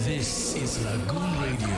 This is Lagoon Radio.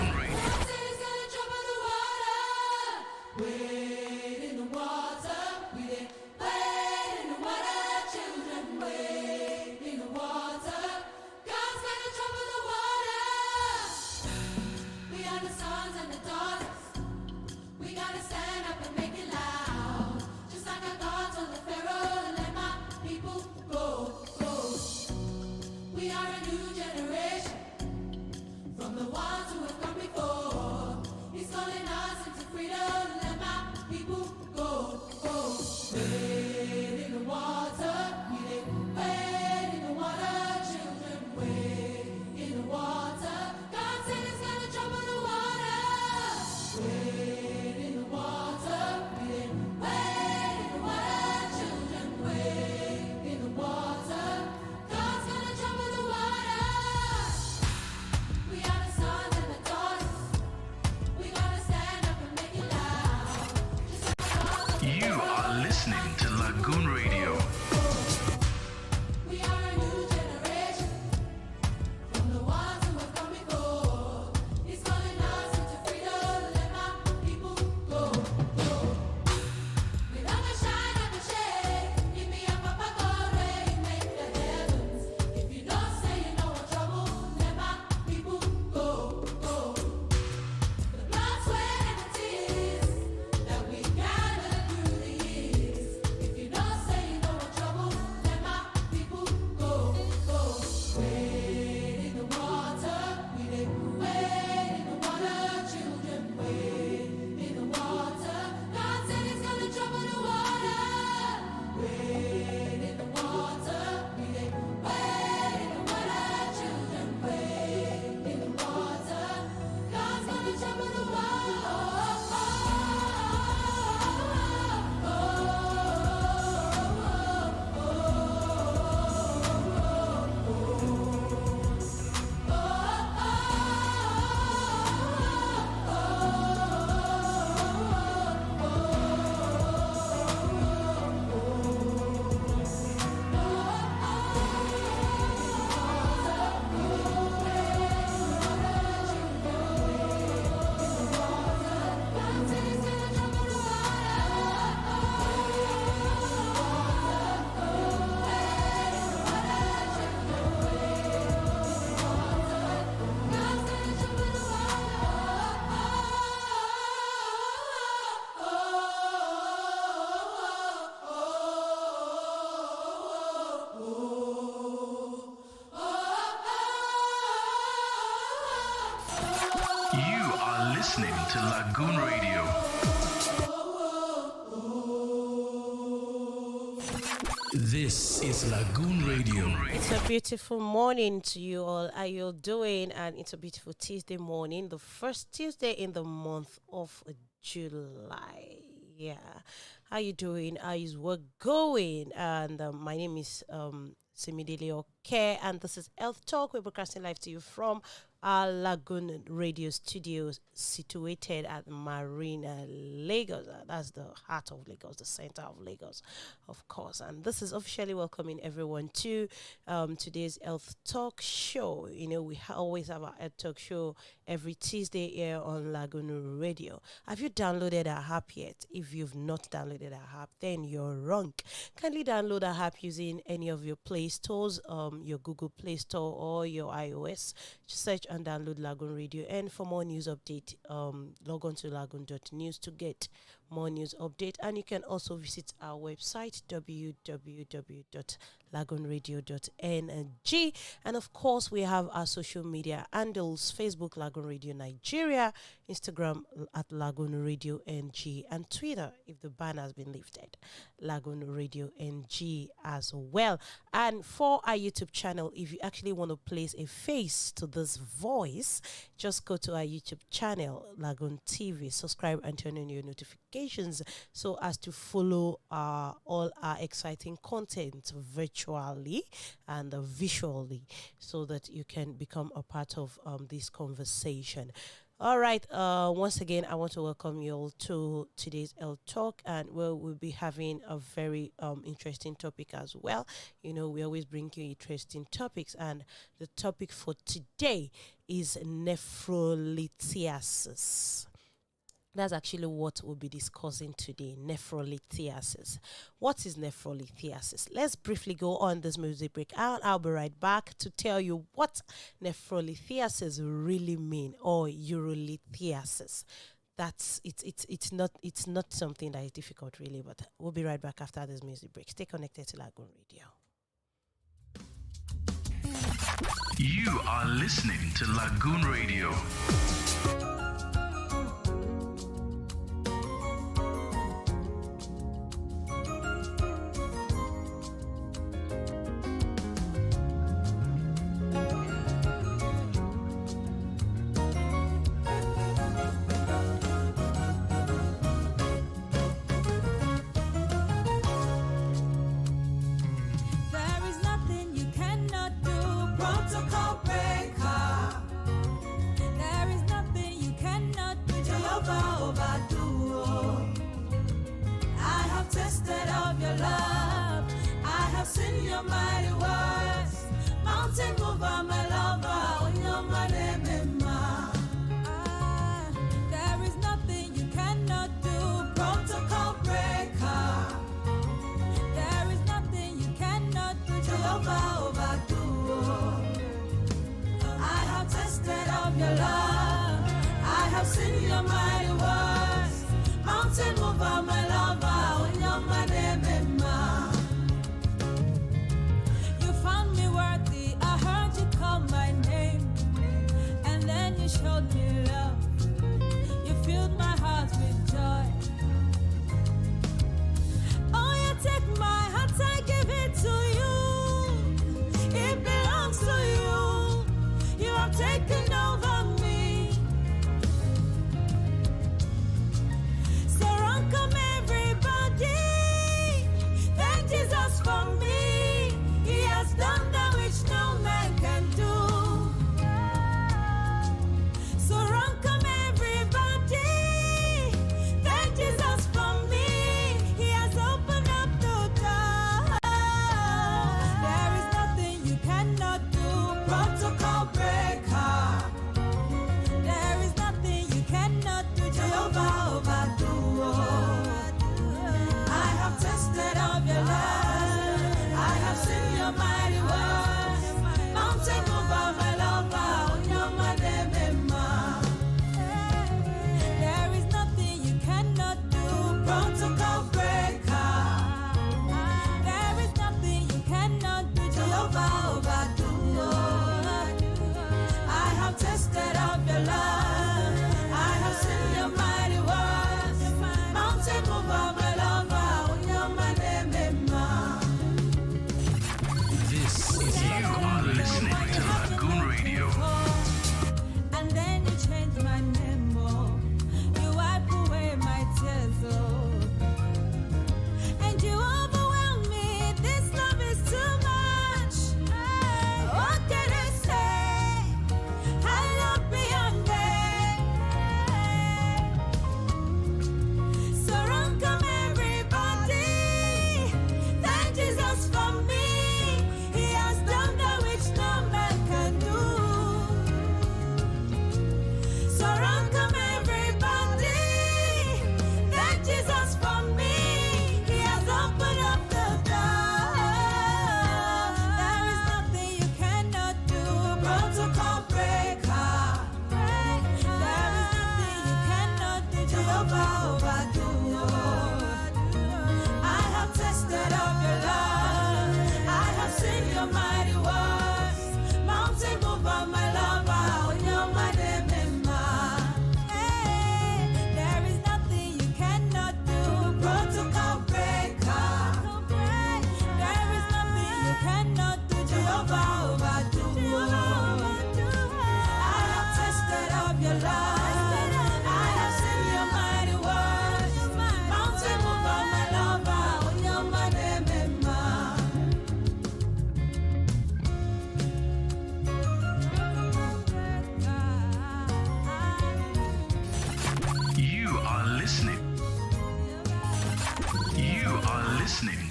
Listening to Lagoon Radio. This is Lagoon Radio. It's a beautiful morning to you all. How you doing? And it's a beautiful Tuesday morning, the first Tuesday in the month of July. Yeah, how you doing? How is work going? And my name is Simidele Oke, and this is Health Talk. We're broadcasting live to you from our Lagoon Radio studios situated at Marina, Lagos. That's the heart of Lagos, the center of Lagos, of course. And this is officially welcoming everyone to today's Health Talk show. You know, we always have our Health Talk show every Tuesday here on Lagoon Radio. Have you downloaded our app yet? If you've not downloaded our app, then you're wrong. Kindly download our app using any of your Play Stores, your Google Play Store or your iOS. Just search and download Lagoon Radio. And for more news update, log on to lagoon.news to get more news update. And you can also visit our website www.lagoonradio.ng. And of course, we have our social media handles: Facebook Lagoon Radio Nigeria, Instagram at Lagoon Radio NG, and Twitter, if the ban has been lifted, Lagoon Radio NG as well. And for our YouTube channel, if you actually want to place a face to this voice, just go to our YouTube channel, LagoonTV, subscribe and turn on your notifications so as to follow all our exciting content virtually and visually, so that you can become a part of this conversation. All right. Once again, I want to welcome you all to today's L Talk, and we'll be having a very interesting topic as well. You know, we always bring you interesting topics, and the topic for today is nephrolithiasis. That's actually what we'll be discussing today, nephrolithiasis. What is nephrolithiasis? Let's briefly go on this music break. I'll be right back to tell you what nephrolithiasis really mean, or urolithiasis. That's it's not something that is difficult really, but we'll be right back after this music break. Stay connected to Lagoon Radio. You are listening to Lagoon Radio.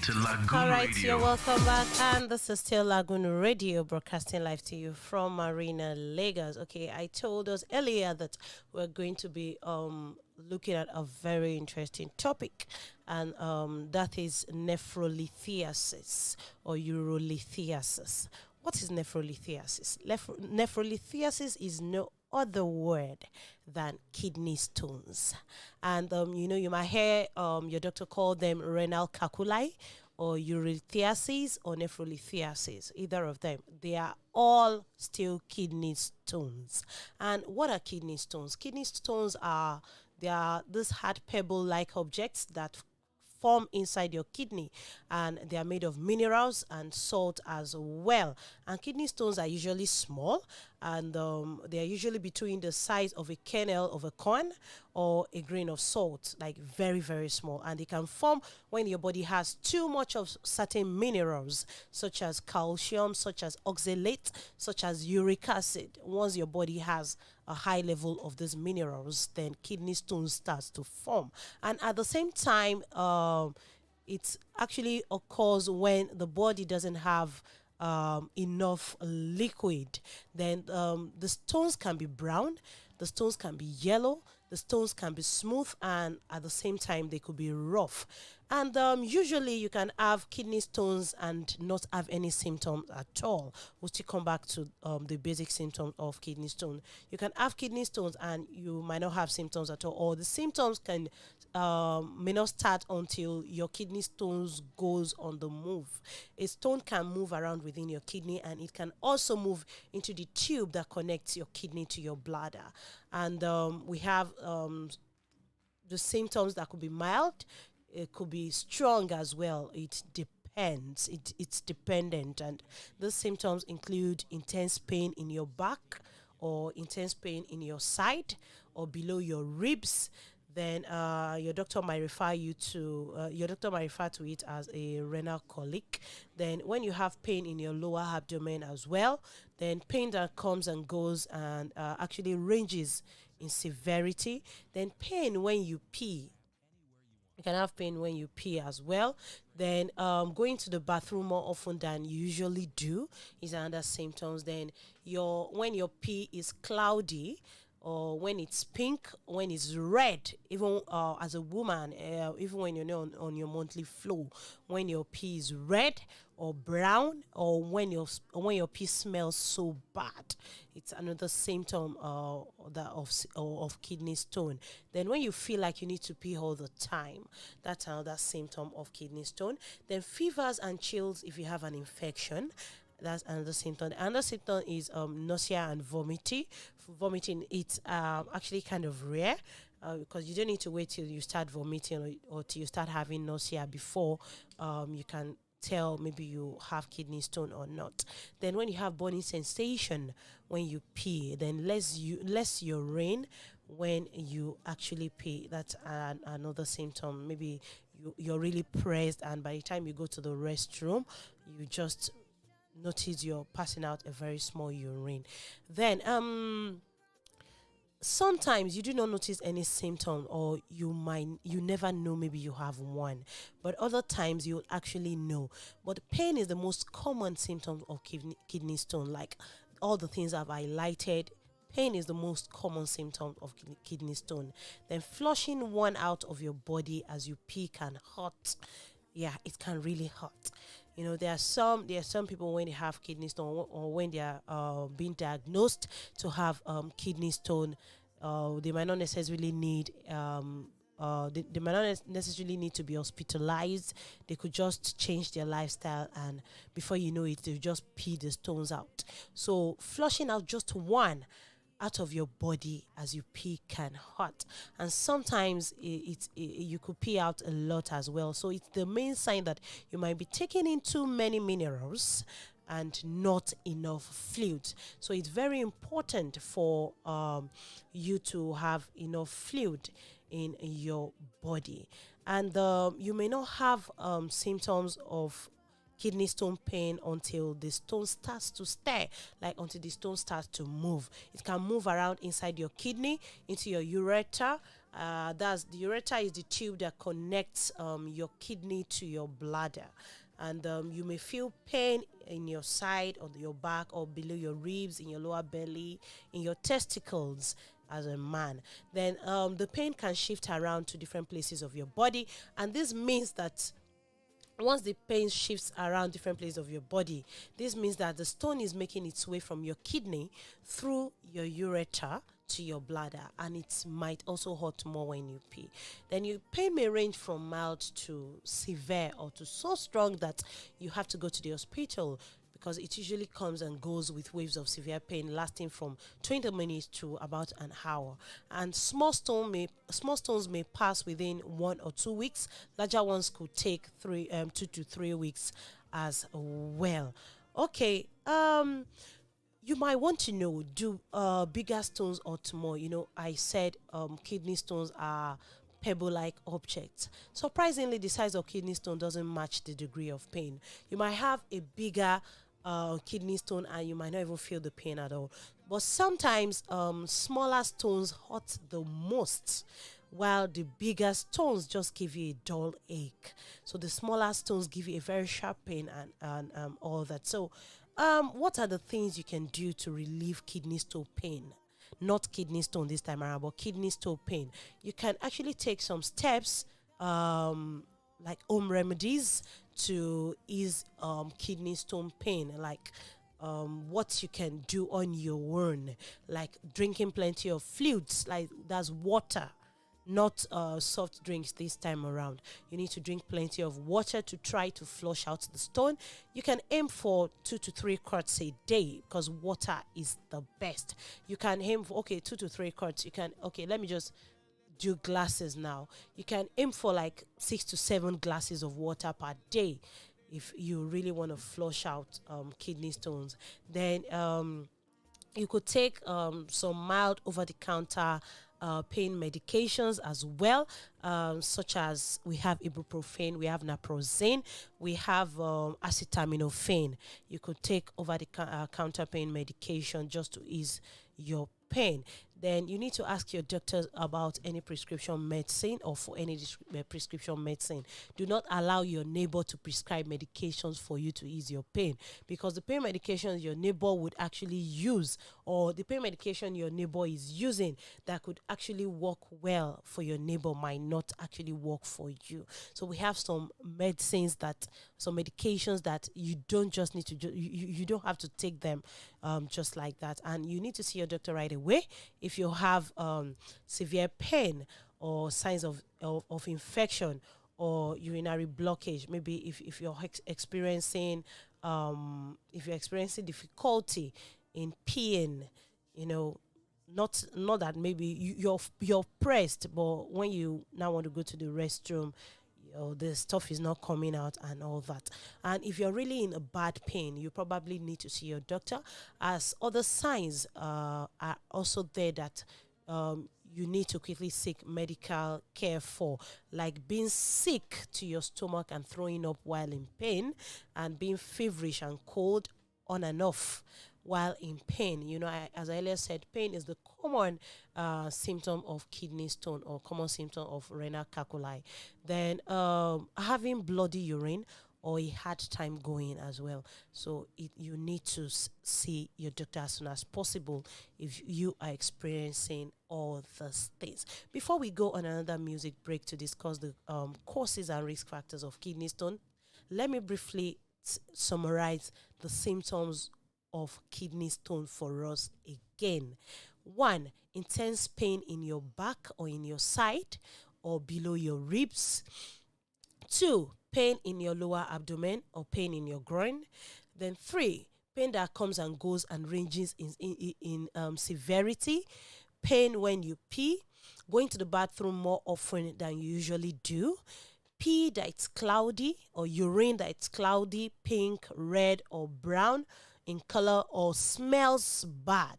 to Lagoon All right, Radio. you're welcome back, and this is still Lagoon Radio, broadcasting live to you from Marina, Lagos. Okay, I told us earlier that we're going to be looking at a very interesting topic, and that is nephrolithiasis or urolithiasis. What is nephrolithiasis? Nephrolithiasis is no other word than kidney stones. And you might hear your doctor call them renal calculi or urolithiasis or nephrolithiasis, either of them. They are all still kidney stones. And what are kidney stones? Kidney stones they are these hard pebble-like objects that form inside your kidney, and they are made of minerals and salt as well. And kidney stones are usually small, and they are usually between the size of a kernel of a corn or a grain of salt, like very, very small. And they can form when your body has too much of certain minerals, such as calcium, such as oxalate, such as uric acid. Once your body has a high level of these minerals, then kidney stones starts to form. And at the same time, it actually occurs when the body doesn't have enough liquid. Then the stones can be brown, the stones can be yellow, the stones can be smooth, and at the same time they could be rough. And usually you can have kidney stones and not have any symptoms at all. We'll still come back to the basic symptoms of kidney stone. You can have kidney stones and you might not have symptoms at all, or the symptoms can may not start until your kidney stones goes on the move. A stone can move around within your kidney, and it can also move into the tube that connects your kidney to your bladder. And we have the symptoms that could be mild, it could be strong as well. It depends. It's dependent, and those symptoms include intense pain in your back, or intense pain in your side, or below your ribs. Then your doctor might refer to it as a renal colic. Then when you have pain in your lower abdomen as well, then pain that comes and goes and actually ranges in severity. Then pain when you pee. You can have pain when you pee as well. Then going to the bathroom more often than you usually do is another symptoms. Then when your pee is cloudy, or when it's pink, when it's red, even as a woman, even when you're not on your monthly flow, when your pee is red or brown, or when your pee smells so bad, it's another symptom of kidney stone. Then when you feel like you need to pee all the time, that's another symptom of kidney stone. Then fevers and chills if you have an infection. That's another symptom. Another symptom is nausea and vomiting. Vomiting, it's actually kind of rare because you don't need to wait till you start vomiting or till you start having nausea before you can tell maybe you have kidney stone or not. Then when you have burning sensation when you pee, then less urine when you actually pee. That's another symptom. Maybe you're really pressed, and by the time you go to the restroom, you just notice you're passing out a very small urine. Then sometimes you do not notice any symptom, or you never know, maybe you have one, but other times you'll actually know. But pain is the most common symptom of kidney stone. Like all the things I've highlighted, pain is the most common symptom of kidney stone. Then flushing one out of your body as you pee can hurt. Yeah, it can really hurt. There are some people, when they have kidney stone, or when they are being diagnosed to have kidney stone, they might not necessarily need they might not necessarily need to be hospitalized. They could just change their lifestyle, and before you know it, they just pee the stones out. So flushing out just one out of your body as you pee can hurt, and sometimes you could pee out a lot as well. So it's the main sign that you might be taking in too many minerals and not enough fluid. So it's very important for you to have enough fluid in your body, and you may not have symptoms of kidney stone pain until the stone starts to stir, like until the stone starts to move. It can move around inside your kidney, into your ureter, That's the ureter is the tube that connects your kidney to your bladder, and you may feel pain in your side, or your back, or below your ribs, in your lower belly, in your testicles as a man. Then the pain can shift around to different places of your body, and this means that once the pain shifts around different places of your body, this means that the stone is making its way from your kidney through your ureter to your bladder, and it might also hurt more when you pee. Then your pain may range from mild to severe, or to so strong that you have to go to the hospital, because it usually comes and goes with waves of severe pain lasting from 20 minutes to about an hour. And small stones may pass within 1 or 2 weeks. Larger ones could take 2 to 3 weeks as well. Okay. You might want to know, do bigger stones hurt more? I said kidney stones are pebble-like objects. Surprisingly, the size of kidney stone doesn't match the degree of pain. You might have a bigger kidney stone and you might not even feel the pain at all. But sometimes smaller stones hurt the most, while the bigger stones just give you a dull ache. So the smaller stones give you a very sharp pain and all that. So what are the things you can do to relieve kidney stone pain? Not kidney stone this time around, but kidney stone pain. You can actually take some steps, like home remedies, to ease kidney stone pain, like what you can do on your own, like drinking plenty of fluids, like that's water, not soft drinks this time around. You need to drink plenty of water to try to flush out the stone. You can aim for 2 to 3 quarts a day, because water is the best. You can aim for 2 to 3 quarts. Let me just do glasses now. You can aim for like 6 to 7 glasses of water per day if you really want to flush out kidney stones. Then you could take some mild over-the-counter pain medications as well, such as we have ibuprofen, we have naproxen, we have acetaminophen. You could take over-the-counter pain medication just to ease your pain. Then you need to ask your doctor about any prescription medicine, or for any prescription medicine. Do not allow your neighbor to prescribe medications for you to ease your pain, because the pain medications your neighbor would actually use, or the pain medication your neighbor is using that could actually work well for your neighbor, might not actually work for you. So we have some medications that you don't just need to you don't have to take them just like that, and you need to see your doctor right away if you have severe pain or signs of infection or urinary blockage. Maybe if you're experiencing difficulty in peeing, not that maybe you're pressed, but when you now want to go to the restroom, the stuff is not coming out and all that. And if you're really in a bad pain, you probably need to see your doctor, as other signs are also there that you need to quickly seek medical care for, like being sick to your stomach and throwing up while in pain, and being feverish and cold on and off while in pain. As I earlier said, pain is the common symptom of kidney stone, or common symptom of renal calculi. Then having bloody urine, or a hard time going as well. So you need to see your doctor as soon as possible if you are experiencing all these things. Before we go on another music break to discuss the causes and risk factors of kidney stone, let me briefly summarize the symptoms of kidney stone for us again. 1, intense pain in your back or in your side or below your ribs. 2, pain in your lower abdomen or pain in your groin. Then 3, pain that comes and goes and ranges in severity. Pain when you pee, going to the bathroom more often than you usually do. Pee that it's cloudy, or urine that it's cloudy, pink, red, or brown in color, or smells bad.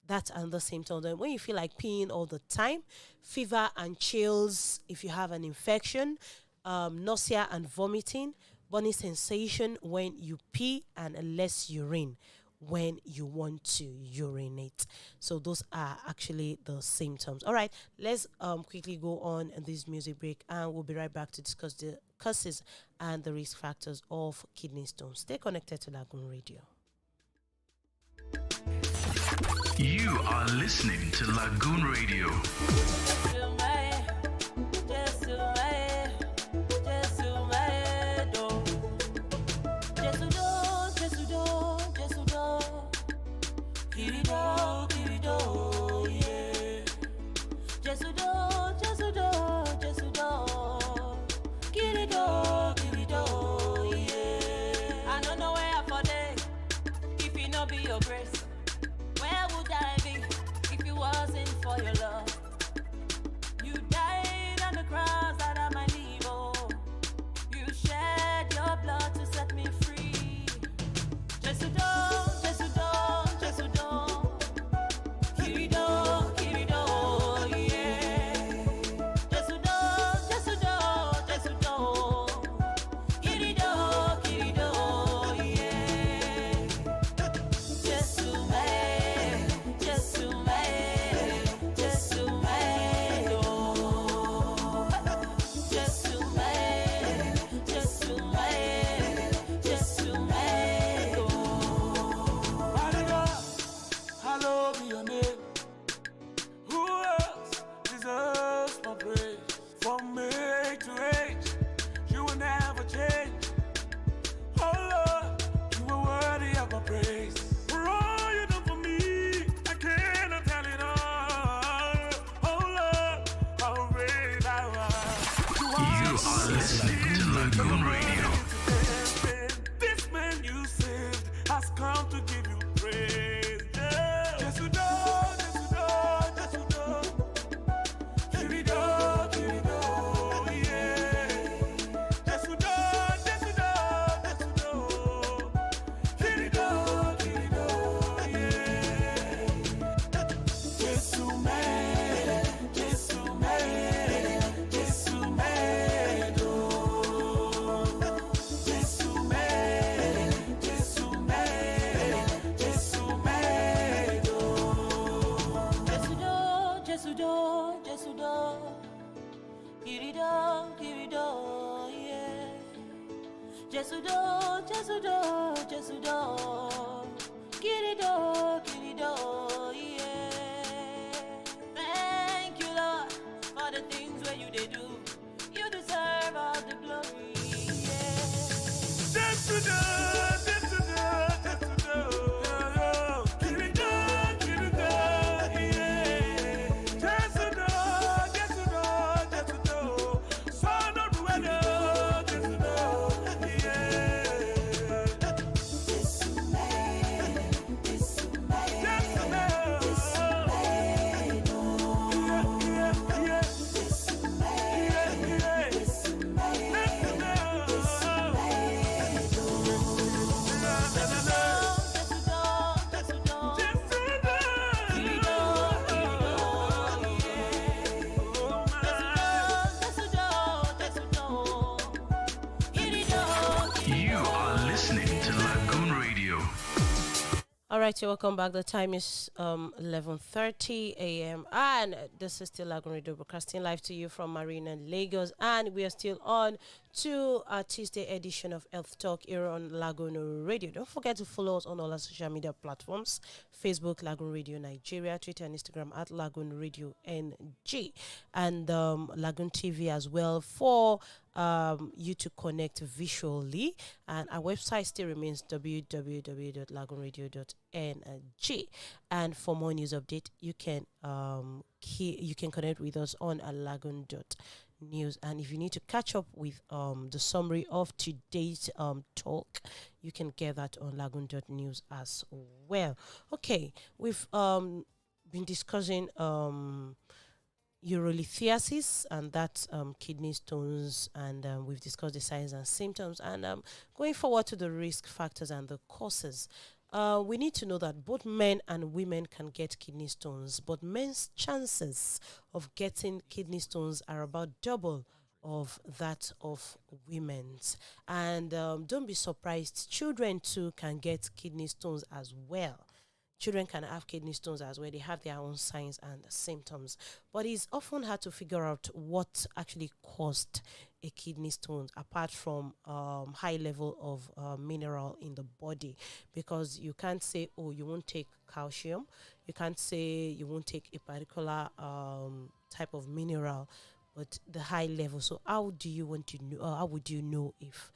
That's another symptom. Then when you feel like peeing all the time, fever and chills if you have an infection, nausea and vomiting, burning sensation when you pee and less urine. when you want to urinate. So those are actually the symptoms. All right, let's quickly go on this music break, and we'll be right back to discuss the causes and the risk factors of kidney stones. Stay connected to Lagoon Radio. You are listening to Lagoon Radio. I don't know where for day if it no be your grace. Where would I be if it wasn't for your love? You died on the cross that I might live. Oh, you shed your blood to set me free. Jesudo, Jesudo, Jesudo, Kirido, Kirido, yeah. Jesudo, Jesudo, Jesudo, Kirido, Kirido, yeah. Jesume, Jesume, Jesume, oh. Jesume, Jesume, Jesume, oh. Hallowed be your name. Who else deserves my praise? From age to age, you will never change. Oh Lord, you are worthy of my praise. For all you do for me, I cannot tell it all. Oh Lord, how great thou art. You are listening to Lagoon Radio. This man you saved has come to give you praise. Yeah. Jesudo, Jesudo, Jesudo. Kirido, Kirido, yeah. Jesudo, Jesudo, Jesudo. Kirido, Kirido, yeah. Jesume, Jesume, Jesume, do. Jesume, Jesume, Jesume, do. Jesudo, Jesudo, Jesudo, Kirido, Kirido, yeah. Jesudo, Jesudo, Jesudo, Kirido, Kirido, yeah. Thank you, Lord, for the things where you did do. You deserve all the glory, yeah. Jesudo, Jesudo, Jesudo. Kirido, Kirido, yeah. Jesudo, Jesudo, Jesudo. Son of Ruedo, Jesudo, yeah. Jesume, Jesume, You are listening to Lagoon Radio. All right, so welcome back. The time is 11:30 a.m. and this is still Lagoon Radio broadcasting live to you from Marina, Lagos, and we are still on to our Tuesday edition of Health Talk here on Lagoon Radio. Don't forget to follow us on all our social media platforms: Facebook Lagoon Radio Nigeria, Twitter and Instagram at Lagoon Radio NG, and Lagoon TV as well for you to connect visually. And our website still remains www.lagoonradio.ng. And for more news update, you can connect with us on lagoon.news. And if you need to catch up with the summary of today's talk, you can get that on lagoon.news as well. Okay, we've been discussing urolithiasis, and that's kidney stones, and we've discussed the signs and symptoms, and going forward to the risk factors and the causes. We need to know that both men and women can get kidney stones, but men's chances of getting kidney stones are about double of that of women's. And don't be surprised, children too can get kidney stones as well. Children can have kidney stones as well. They have their own signs and symptoms. But it's often hard to figure out what actually caused a kidney stone apart from high level of mineral in the body, because you can't say, oh, you won't take calcium. You can't say you won't take a particular type of mineral, but the high level. So how do you want to know? How would you know if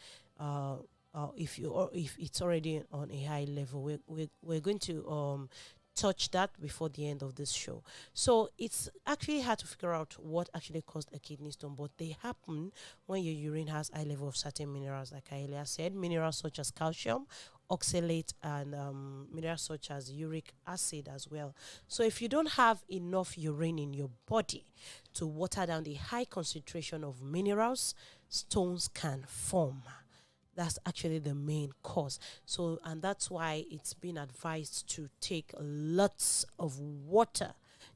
it's already on a high level? We're going to touch that before the end of this show. So it's actually hard to figure out what actually caused a kidney stone, but they happen when your urine has high level of certain minerals, like I earlier said, minerals such as calcium, oxalate, and minerals such as uric acid as well. So if you don't have enough urine in your body to water down the high concentration of minerals, stones can form. That's actually the main cause. So, and that's why it's been advised to take lots of water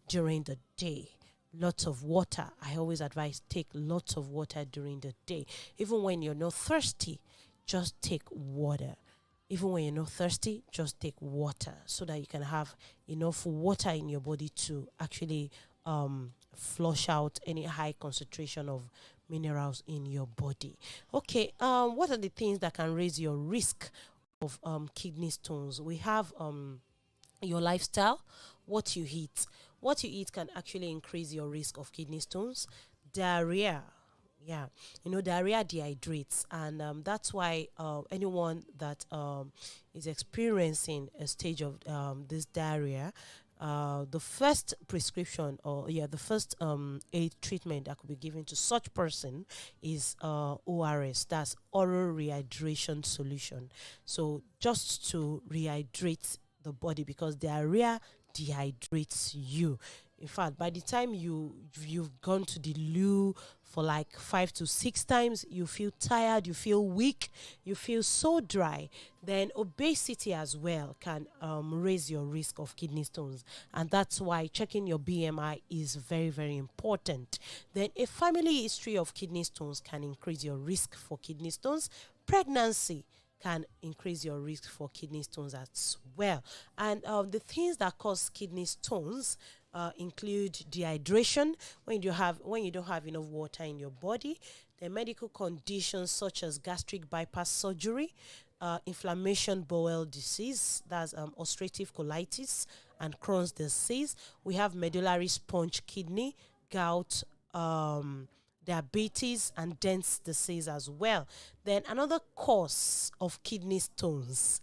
during the day. Lots of water. I always advise take lots of water during the day. Even when you're not thirsty, just take water. Even when you're not thirsty, just take water so that you can have enough water in your body to actually flush out any high concentration of minerals in your body. Okay, what are the things that can raise your risk of kidney stones? We have your lifestyle, what you eat. What you eat can actually increase your risk of kidney stones. Diarrhea. Yeah, diarrhea dehydrates, and that's why anyone that is experiencing a stage of this diarrhea, the first prescription the first aid treatment that could be given to such person is ORS, that's oral rehydration solution. So just to rehydrate the body, because diarrhea dehydrates you. In fact, by the time you've gone to the loo for like 5 to 6 times, you feel tired, you feel weak, you feel so dry. Then obesity as well can raise your risk of kidney stones, and that's why checking your BMI is very, very important. Then a family history of kidney stones can increase your risk for kidney stones. Pregnancy can increase your risk for kidney stones as well. And the things that cause kidney stones include dehydration, when you don't have enough water in your body, the medical conditions such as gastric bypass surgery, inflammation bowel disease, that's ulcerative colitis and Crohn's disease. We have medullary sponge kidney, gout, diabetes, and dense disease as well. Then another cause of kidney stones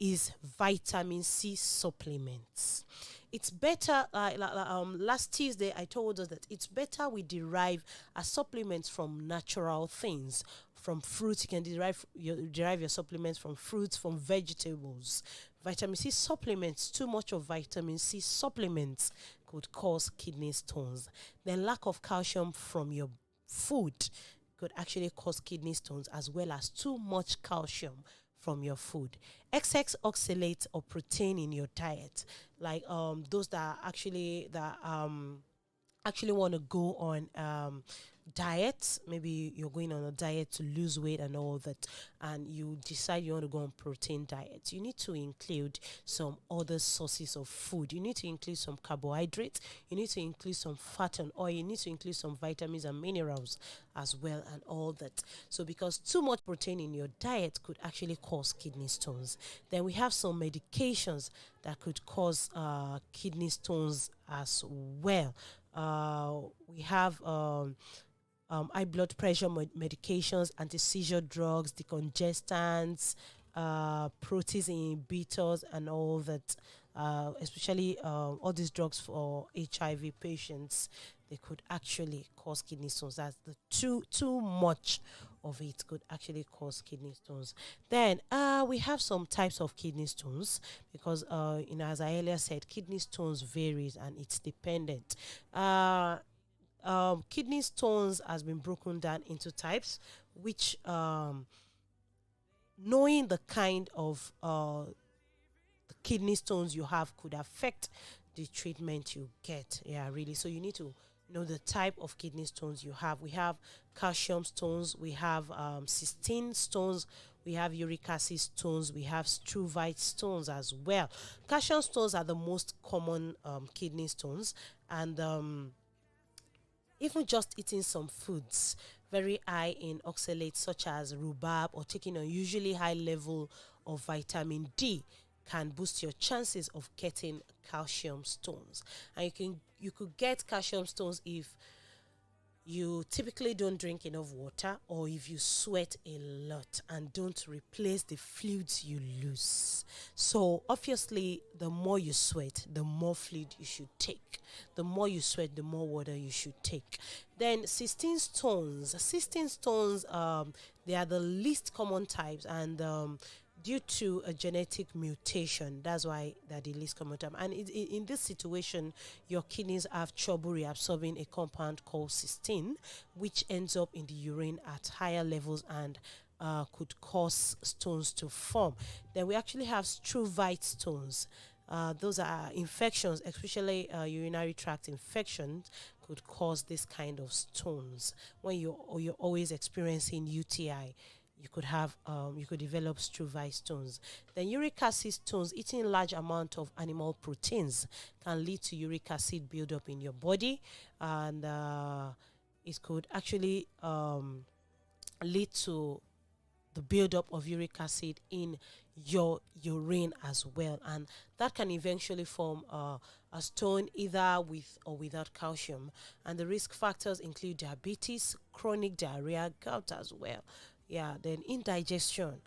is vitamin C supplements. It's better, last Tuesday I told us that it's better we derive our supplements from natural things, from fruits. You can derive your supplements from fruits, from vegetables. Vitamin C supplements, too much of vitamin C supplements could cause kidney stones. Then lack of calcium from your food could actually cause kidney stones, as well as too much calcium from your food. Excess oxalate or protein in your diet, like those that actually want to go on diet. Maybe you're going on a diet to lose weight and all that, and you decide you want to go on protein diet. You need to include some other sources of food. You need to include some carbohydrates, you need to include some fat and oil, you need to include some vitamins and minerals as well, and all that. So because too much protein in your diet could actually cause kidney stones. Then we have some medications that could cause kidney stones as well. We have high blood pressure medications, anti-seizure drugs, decongestants, protease inhibitors, and all that. Especially all these drugs for HIV patients, they could actually cause kidney stones. That's the too much of it could actually cause kidney stones. Then we have some types of kidney stones, because as I earlier said, kidney stones varies and it's dependent. Kidney stones has been broken down into types, which knowing the kind of the kidney stones you have could affect the treatment you get. Yeah, really. So you need to the type of kidney stones you have. We have calcium stones, we have cysteine stones, we have uric acid stones, we have struvite stones as well. Calcium stones are the most common kidney stones, and even just eating some foods very high in oxalates such as rhubarb or taking a usually high level of vitamin D can boost your chances of getting calcium stones. And you could get calcium stones if you typically don't drink enough water, or if you sweat a lot and don't replace the fluids you lose. So obviously, the more you sweat, the more fluid you should take. The more you sweat, the more water you should take. Then cysteine stones. Cysteine stones, they are the least common types, and due to a genetic mutation, that's why they're the least common type. And in this situation, your kidneys have trouble reabsorbing a compound called cysteine, which ends up in the urine at higher levels and could cause stones to form. Then we actually have struvite stones. Those are infections, especially urinary tract infections, could cause this kind of stones. When you're always experiencing UTI, you could develop struvite stones. Then uric acid stones, eating large amount of animal proteins can lead to uric acid buildup in your body, and it could actually lead to the buildup of uric acid in your urine as well, and that can eventually form a stone either with or without calcium. And the risk factors include diabetes, chronic diarrhea, gout as well. Yeah, then indigestion,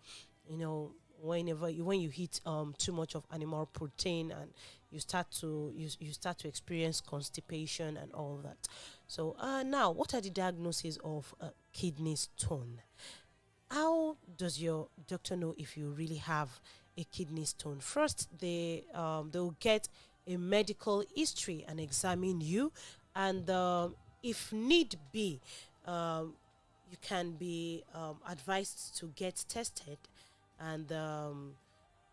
when you eat too much of animal protein, and you start to experience constipation and all that. So now, what are the diagnoses of kidney stone? How does your doctor know if you really have a kidney stone? First, they'll get a medical history and examine you, and if need be, you can be advised to get tested, and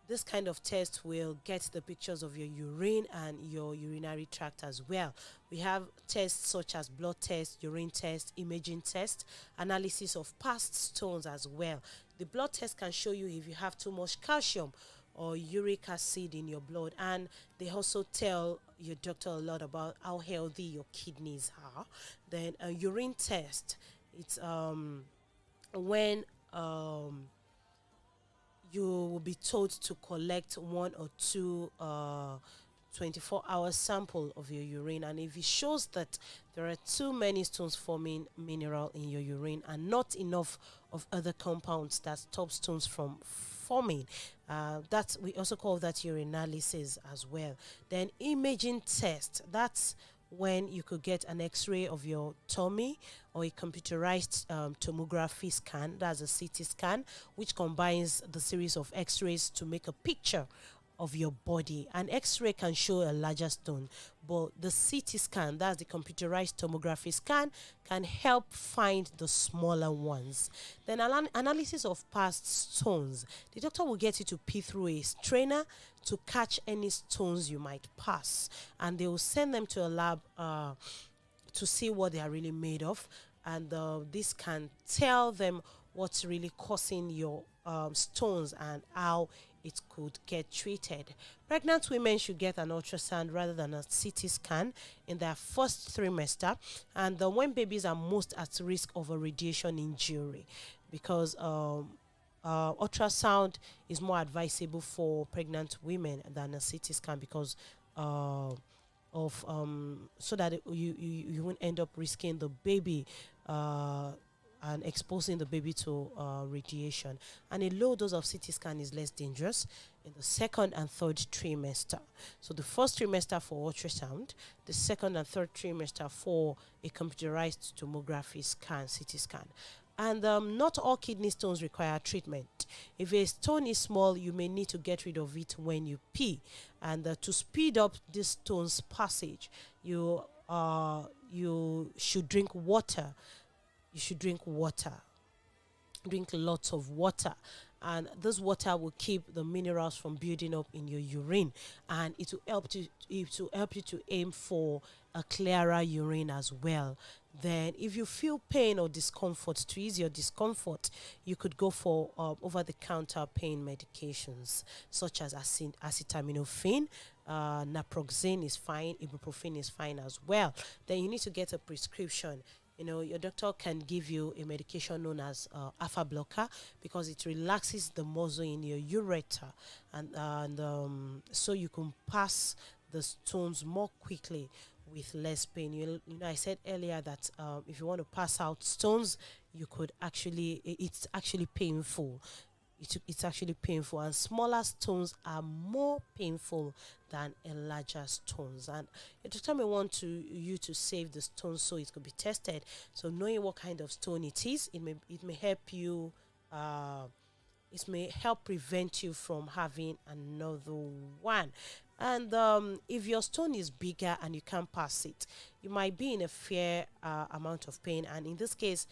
this kind of test will get the pictures of your urine and your urinary tract as well. We have tests such as blood test, urine test, imaging test, analysis of past stones as well. The blood test can show you if you have too much calcium or uric acid in your blood, and they also tell your doctor a lot about how healthy your kidneys are. Then a urine test, it's when you will be told to collect 1 or 2 24-hour sample of your urine, and if it shows that there are too many stones forming mineral in your urine and not enough of other compounds that stop stones from forming, we also call that urinalysis as well. Then imaging test, that's when you could get an x-ray of your tummy or a computerized tomography scan, that's a CT scan, which combines the series of x-rays to make a picture of your body. An x-ray can show a larger stone, but the CT scan, that's the computerized tomography scan, can help find the smaller ones. Then analysis of past stones. The doctor will get you to pee through a strainer to catch any stones you might pass, and they will send them to a lab to see what they are really made of, and this can tell them what's really causing your stones and how it could get treated. Pregnant women should get an ultrasound rather than a CT scan in their first trimester, and when babies are most at risk of a radiation injury, because ultrasound is more advisable for pregnant women than a CT scan, because so that you won't end up risking the baby and exposing the baby to radiation. And a low dose of CT scan is less dangerous in the second and third trimester. So the first trimester for ultrasound, the second and third trimester for a computerized tomography scan, CT scan. And not all kidney stones require treatment. If a stone is small, you may need to get rid of it when you pee. And to speed up this stone's passage, you should drink water. You should drink water. Drink lots of water. and this water will keep the minerals from building up in your urine, and it will help you to aim for a clearer urine as well. Then if you feel pain or discomfort, to ease your discomfort, you could go for over-the-counter pain medications such as acetaminophen. Naproxen is fine, ibuprofen is fine as well. Then you need to get a prescription. Your doctor can give you a medication known as alpha blocker, because it relaxes the muscle in your ureter, and so you can pass the stones more quickly with less pain. I said earlier that if you want to pass out stones, you could it's actually painful. It's actually painful, and smaller stones are more painful than a larger stones. And the doctor may want you to save the stones so it could be tested. So knowing what kind of stone it is, it may help you. It may help prevent you from having another one. And if your stone is bigger and you can't pass it, you might be in a fair amount of pain. And in this case,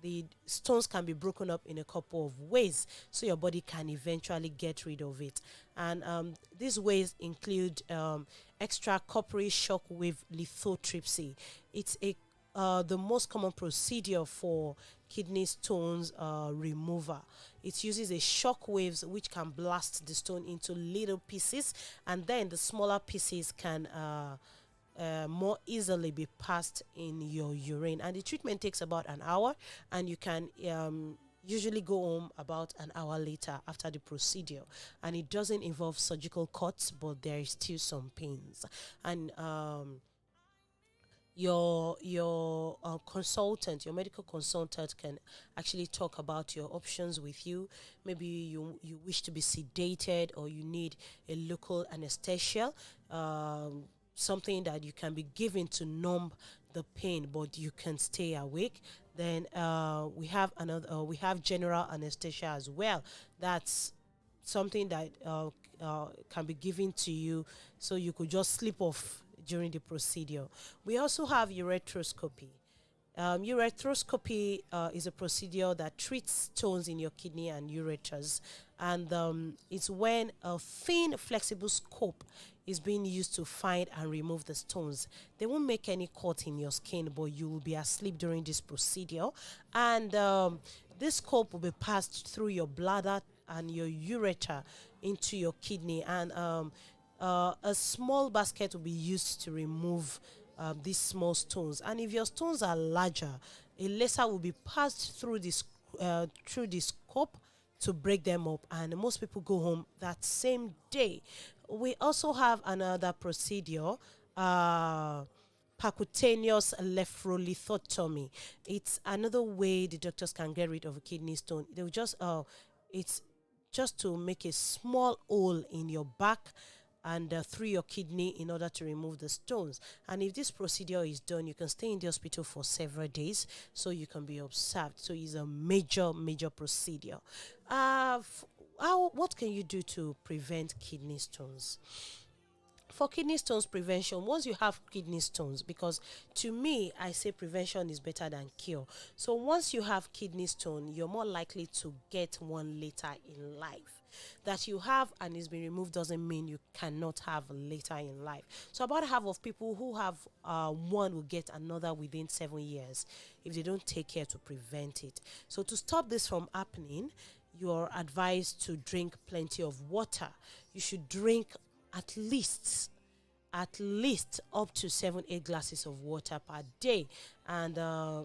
the stones can be broken up in a couple of ways, so your body can eventually get rid of it. And these ways include extracorporeal shockwave lithotripsy. It's the most common procedure for kidney stones remover. It uses a shock waves which can blast the stone into little pieces, and then the smaller pieces can more easily be passed in your urine. And the treatment takes about an hour, and you can usually go home about an hour later after the procedure. And it doesn't involve surgical cuts, but there is still some pains. And your consultant, your medical consultant, can actually talk about your options with you. Maybe you wish to be sedated, or you need a local anesthesia, something that you can be given to numb the pain, but you can stay awake. Then we have general anesthesia as well. That's something that can be given to you, so you could just sleep off during the procedure. We also have ureteroscopy. Ureteroscopy is a procedure that treats stones in your kidney and ureters, and it's when a thin, flexible scope is being used to find and remove the stones. They won't make any cut in your skin, but you will be asleep during this procedure, and this scope will be passed through your bladder and your ureter into your kidney, and a small basket will be used to remove these small stones. And if your stones are larger, a laser will be passed through this scope to break them up, and most people go home that same day. We also have another procedure, percutaneous nephrolithotomy. It's another way the doctors can get rid of a kidney stone. They'll just it's just to make a small hole in your back and through your kidney in order to remove the stones. And if this procedure is done, you can stay in the hospital for several days, so you can be observed. So it's a major procedure. What can you do to prevent kidney stones? For kidney stones prevention, once you have kidney stones, because to me, I say prevention is better than cure. So once you have kidney stone, you're more likely to get one later in life. That you have and it's been removed doesn't mean you cannot have later in life. So about half of people who have one will get another within 7 years if they don't take care to prevent it. So to stop this from happening, you're advised to drink plenty of water. You should drink at least up to 7-8 glasses of water per day, and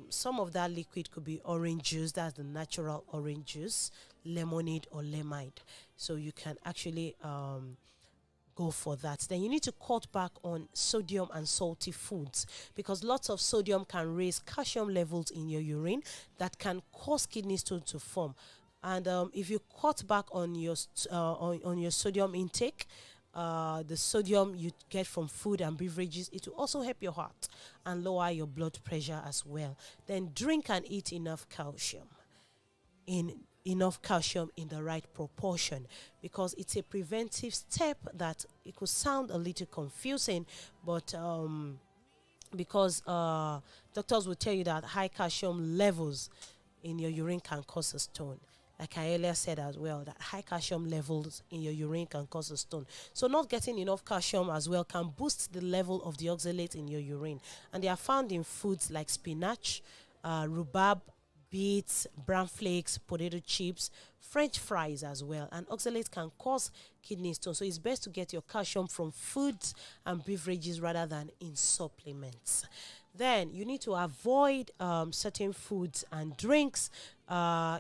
some of that liquid could be orange juice. That's the natural orange juice, lemonade or lemide. So you can actually go for that. Then you need to cut back on sodium and salty foods, because lots of sodium can raise calcium levels in your urine that can cause kidney stone to form. And if you cut back on your sodium intake, the sodium you get from food and beverages, it will also help your heart and lower your blood pressure as well. Then drink and eat enough calcium in the right proportion, because it's a preventive step that it could sound a little confusing, but because doctors will tell you that high calcium levels in your urine can cause a stone. like I earlier said as well, that high calcium levels in your urine can cause a stone. So not getting enough calcium as well can boost the level of the oxalate in your urine. And they are found in foods like spinach, rhubarb, beets, brown flakes, potato chips, French fries as well. And oxalate can cause kidney stone. So it's best to get your calcium from foods and beverages rather than in supplements. Then you need to avoid certain foods and drinks.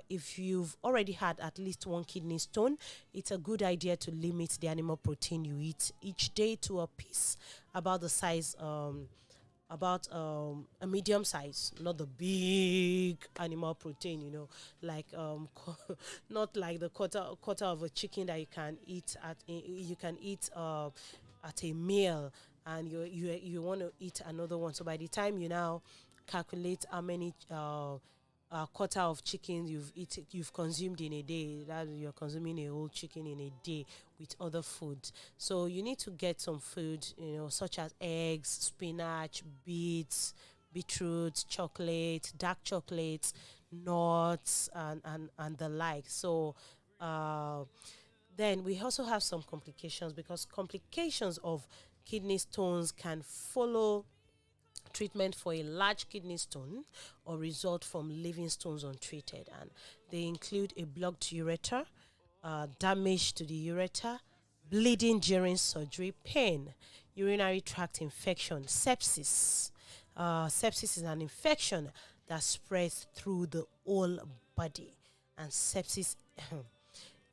If you've already had at least one kidney stone, it's a good idea to limit the animal protein you eat each day to a piece about the size, about a medium size, not the big animal protein, like not like the quarter of a chicken that you can eat at a meal, and you want to eat another one. So by the time you now calculate how many quarter of chicken you've consumed in a day, that you're consuming a whole chicken in a day with other food. So you need to get some food, such as eggs, spinach, beets, beetroot, chocolate, dark chocolates, nuts, and the like. So then we also have some complications, because complications of kidney stones can follow treatment for a large kidney stone or result from living stones untreated, and they include a blocked ureter, damage to the ureter, bleeding during surgery, pain, urinary tract infection, sepsis. Sepsis is an infection that spreads through the whole body, and sepsis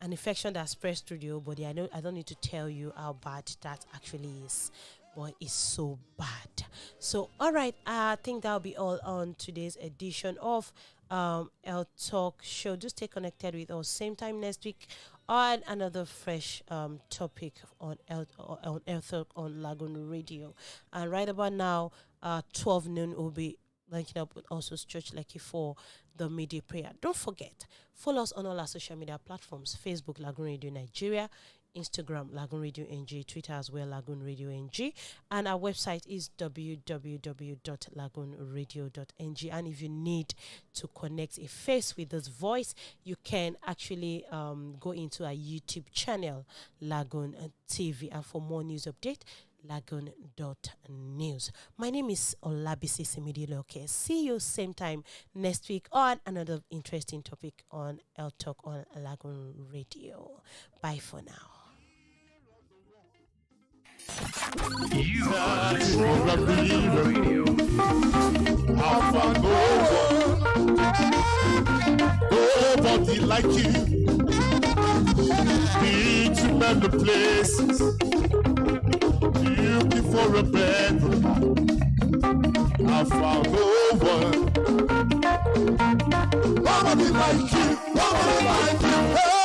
an infection that spreads through the whole body. I don't need to tell you how bad that actually is. Boy, it's so bad. So, all right, I think that'll be all on today's edition of Health Talk Show. Do stay connected with us same time next week on another fresh topic on Health Talk on Lagoon Radio. And right about now, 12 noon, we'll be linking up with also Church Lekki for the midday prayer. Don't forget, follow us on all our social media platforms: Facebook, Lagoon Radio Nigeria; Instagram, Lagoon Radio NG; Twitter as well, Lagoon Radio NG; and our website is www.lagoonradio.ng. And if you need to connect a face with this voice, you can actually go into our YouTube channel, LagoonTV, and for more news update, Lagoon.news. My name is Olabisi Simidiloke. See you same time next week on another interesting topic on Health Talk on Lagoon Radio. Bye for now. You are listening to Lagoon Radio. Nobody like you. Been to many places, looking for a better life. I found no one. Nobody like you. Nobody like you.